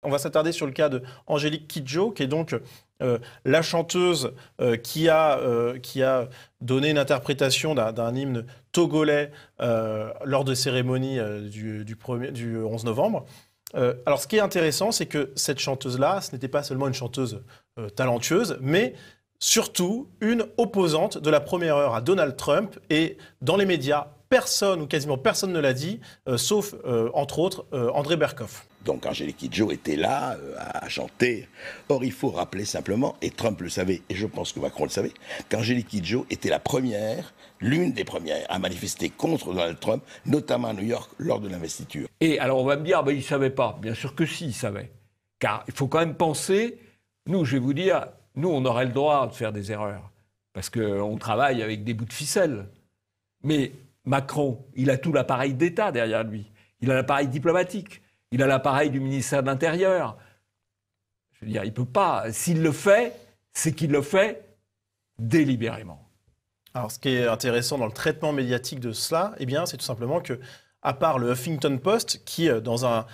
On va s'attarder sur le cas de Angélique Kidjo, qui est donc la chanteuse qui a donné une interprétation d'un hymne togolais lors de cérémonies du 11 novembre. Alors, ce qui est intéressant, c'est que cette chanteuse-là, ce n'était pas seulement une chanteuse talentueuse, mais surtout une opposante de la première heure à Donald Trump. Et dans les médias, personne ou quasiment personne ne l'a dit, sauf, entre autres, André Berkoff. Donc Angélique Kidjo était là à chanter. Or, il faut rappeler simplement, et Trump le savait, et je pense que Macron le savait, qu'Angélique Kidjo était la première, l'une des premières, à manifester contre Donald Trump, notamment à New York, lors de l'investiture. Et alors on va me dire, il ne savait pas. Bien sûr que si, il savait. Car il faut quand même penser, nous, je vais vous dire, nous, on aurait le droit de faire des erreurs. Parce qu'on travaille avec des bouts de ficelle. Mais Macron, il a tout l'appareil d'État derrière lui. Il a l'appareil diplomatique. Il a l'appareil du ministère de l'Intérieur. Je veux dire, il ne peut pas. S'il le fait, c'est qu'il le fait délibérément. Alors, ce qui est intéressant dans le traitement médiatique de cela, eh bien, c'est tout simplement que, à part le Huffington Post, qui, dans un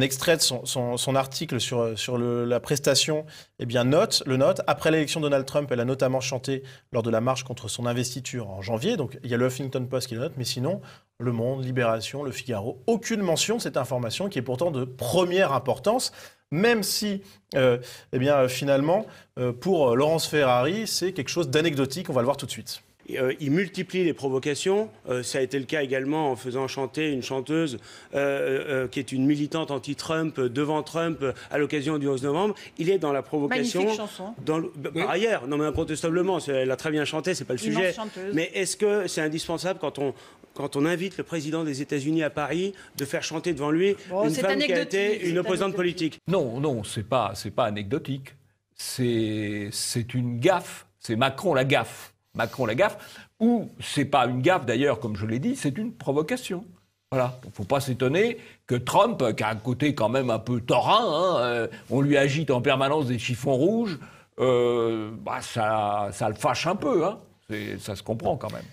extrait de son article sur la prestation, eh bien, note, après l'élection de Donald Trump, elle a notamment chanté lors de la marche contre son investiture en janvier. Donc, il y a le Huffington Post qui le note, mais sinon, Le Monde, Libération, Le Figaro, aucune mention de cette information qui est pourtant de première importance, même si, eh bien, finalement, pour Laurence Ferrari, c'est quelque chose d'anecdotique. On va le voir tout de suite. Il multiplie les provocations. Ça a été le cas également en faisant chanter une chanteuse qui est une militante anti-Trump devant Trump à l'occasion du 11 novembre. Il est dans la provocation. Magnifique chanson. Oui. Par ailleurs, non mais incontestablement, elle a très bien chanté, c'est pas le sujet. Chanteuse. Mais est-ce que c'est indispensable quand on invite le président des États-Unis à Paris de faire chanter devant lui une femme qui a été une opposante politique? Non, c'est pas anecdotique. C'est une gaffe. C'est Macron la gaffe. Macron la gaffe, ou c'est pas une gaffe d'ailleurs, comme je l'ai dit, c'est une provocation. Voilà, il ne faut pas s'étonner que Trump, qui a un côté quand même un peu taurin, on lui agite en permanence des chiffons rouges, ça le fâche un peu, ça se comprend quand même.